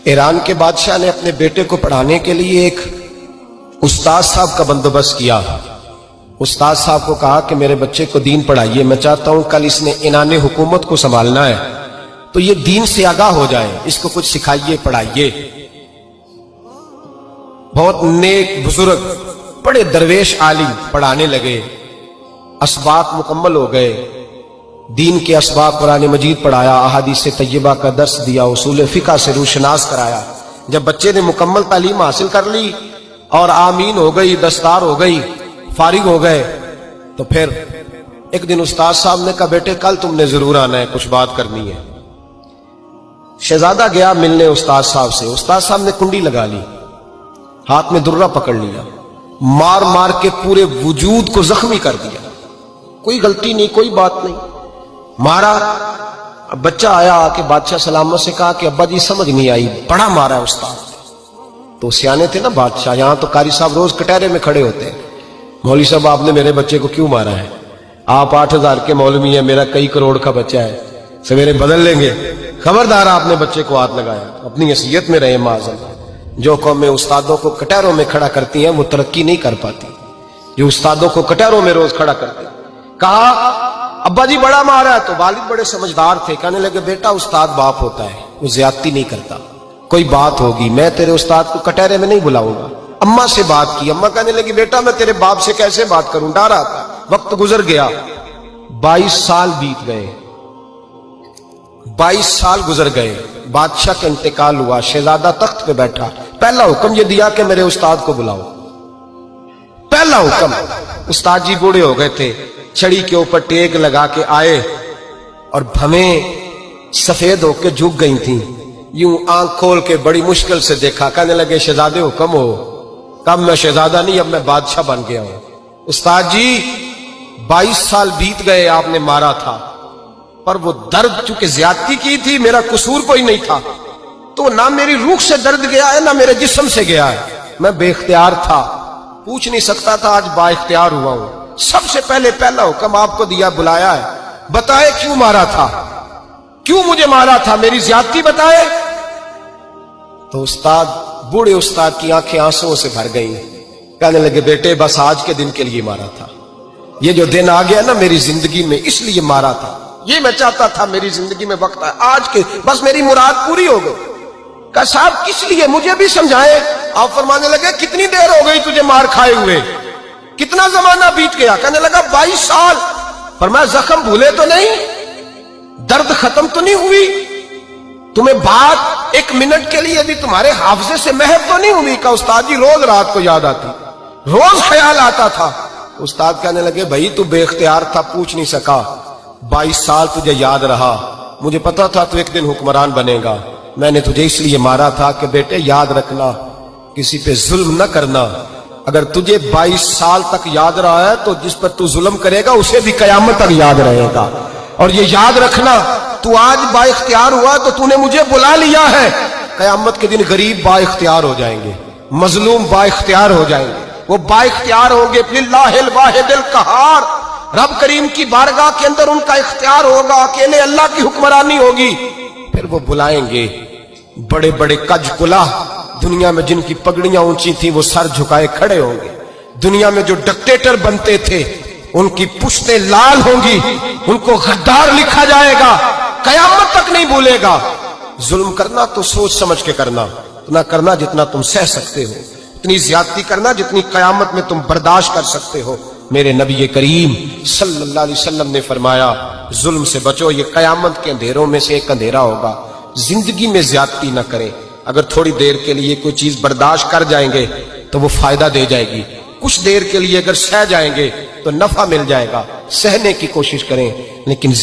ایران کے بادشاہ نے اپنے بیٹے کو پڑھانے کے لیے ایک استاد صاحب کا بندوبست کیا۔ استاد صاحب کو کہا کہ میرے بچے کو دین پڑھائیے، میں چاہتا ہوں کل اس نے عنان حکومت کو سنبھالنا ہے تو یہ دین سے آگاہ ہو جائے، اس کو کچھ سکھائیے، پڑھائیے۔ بہت نیک بزرگ بڑے درویش عالم پڑھانے لگے، اسباق مکمل ہو گئے، دین کے اسباق قرآن مجید پڑھایا، احادیث طیبہ کا درس دیا، اصول فقہ سے روشناس کرایا۔ جب بچے نے مکمل تعلیم حاصل کر لی اور آمین ہو گئی، دستار ہو گئی، فارغ ہو گئے، تو پھر ایک دن استاد صاحب نے کہا بیٹے کل تم نے ضرور آنا ہے، کچھ بات کرنی ہے۔ شہزادہ گیا ملنے استاد صاحب سے، استاد صاحب نے کنڈی لگا لی، ہاتھ میں درہ پکڑ لیا، مار مار کے پورے وجود کو زخمی کر دیا، کوئی غلطی نہیں، کوئی بات نہیں، مارا۔ بچہ آیا آ کے بادشاہ سلامت سے کہا کہ ابا جی سمجھ نہیں آئی، بڑا مارا ہے استاد۔ تو سیانے تھے نا بادشاہ، یہاں تو قاری صاحب روز کٹہرے میں کھڑے ہوتے ہیں، مولوی صاحب آپ نے میرے بچے کو کیوں مارا ہے؟ آپ 8000 کے مولوی ہیں، میرا کئی کروڑ کا بچہ ہے، سویرے بدل لیں گے، خبردار آپ نے بچے کو ہاتھ لگایا، اپنی حیثیت میں رہے معاذ۔ جو قومیں استادوں کو کٹہروں میں کھڑا کرتی ہیں وہ ترقی نہیں کر پاتی، جو استادوں کو کٹہروں میں روز کھڑا کرتے ہیں۔ کہا ابا جی بڑا مارا ہے، تو والد بڑے سمجھدار تھے، کہنے لگے بیٹا استاد باپ ہوتا ہے، وہ زیادتی نہیں کرتا، کوئی بات ہوگی میں تیرے استاد کو کٹہرے میں نہیں بلاؤں گا۔ اماں سے بات کی، اماں کہنے لگی بیٹا میں تیرے باپ سے کیسے بات کروں، ڈر آتا۔ وقت گزر گیا، 22 سال بیت گئے، 22 سال گزر گئے، بادشاہ کا انتقال ہوا، شہزادہ تخت پہ بیٹھا، پہلا حکم یہ دیا کہ میرے استاد کو بلاؤ، پہلا حکم۔ استاد جی بوڑھے ہو گئے تھے، چھڑی کے اوپر ٹیک لگا کے آئے اور بھویں سفید ہو کے جھک گئی تھیں، یوں آنکھ کھول کے بڑی مشکل سے دیکھا، کہنے لگے شہزادے حکم ہو۔ کب میں شہزادہ نہیں، اب میں بادشاہ بن گیا ہوں۔ استاد جی 22 سال بیت گئے، آپ نے مارا تھا، پر وہ درد چونکہ زیادتی کی تھی، میرا قصور کوئی نہیں تھا، تو نہ میری روح سے درد گیا ہے نہ میرے جسم سے گیا ہے، میں بے اختیار تھا، پوچھ نہیں سکتا تھا، آج با اختیار ہوا ہوں۔ سب سے پہلے پہلا حکم آپ کو دیا، بلایا ہے، بتائے کیوں مارا تھا، کیوں مجھے مارا تھا، میری زیادتی بتائے۔ تو استاد، بوڑھے استاد کی آنکھیں آنسوؤں سے بھر گئیں، کہنے لگے بیٹے بس آج کے دن کے لیے مارا تھا، یہ جو دن آ گیا نا میری زندگی میں اس لیے مارا تھا، یہ میں چاہتا تھا میری زندگی میں وقت آئے، آج کے بس میری مراد پوری ہو گئی۔ کہا صاحب کس لیے، مجھے بھی سمجھائے۔ آپ فرمانے لگے کتنی دیر ہو گئی تجھے مار کھائے ہوئے، کتنا زمانہ بیت گیا؟ کہنے لگا 22 سال۔ فرمایا زخم بھولے تو نہیں، درد ختم تو نہیں ہوئی، تمہیں بات ایک منٹ کے لیے بھی تمہارے حافظے سے محو تو نہیں ہوئی؟ کہا استاد جی روز رات کو یاد آتی، روز خیال آتا تھا۔ استاد کہنے لگے بھائی تو بے اختیار تھا، پوچھ نہیں سکا، 22 سال تجھے یاد رہا، مجھے پتا تھا تو ایک دن حکمران بنے گا، میں نے تجھے اس لیے مارا تھا کہ بیٹے یاد رکھنا کسی پہ ظلم نہ کرنا، اگر تجھے 22 سال تک یاد رہا ہے تو جس پر تو ظلم کرے گا اسے بھی قیامت تک یاد رہے گا، اور یہ یاد رکھنا تو آج با اختیار ہوا تو تو نے مجھے بلا لیا ہے، قیامت کے دن غریب با اختیار ہو جائیں گے، مظلوم با اختیار ہو جائیں گے، وہ با اختیار ہوں گے، للہ الواحد القہار، رب کریم کی بارگاہ کے اندر ان کا اختیار ہوگا، اکیلے اللہ کی حکمرانی ہوگی۔ پھر وہ بلائیں گے بڑے بڑے کج کلا، دنیا میں جن کی پگڑیاں اونچی تھیں وہ سر جھکائے کھڑے ہوں گے، دنیا میں جو ڈکٹیٹر بنتے تھے ان کی پشتیں لال ہوں گی، ان کو غدار لکھا جائے گا، قیامت تک نہیں بھولے گا۔ ظلم کرنا تو سوچ سمجھ کے کرنا، اتنا کرنا جتنا تم سہ سکتے ہو، اتنی زیادتی کرنا جتنی قیامت میں تم برداشت کر سکتے ہو۔ میرے نبی کریم صلی اللہ علیہ وسلم نے فرمایا ظلم سے بچو، یہ قیامت کے اندھیروں میں سے ایک اندھیرا ہوگا، زندگی میں زیادتی نہ کریں، اگر تھوڑی دیر کے لیے کوئی چیز برداشت کر جائیں گے تو وہ فائدہ دے جائے گی، کچھ دیر کے لیے اگر سہ جائیں گے تو نفع مل جائے گا، سہنے کی کوشش کریں، لیکن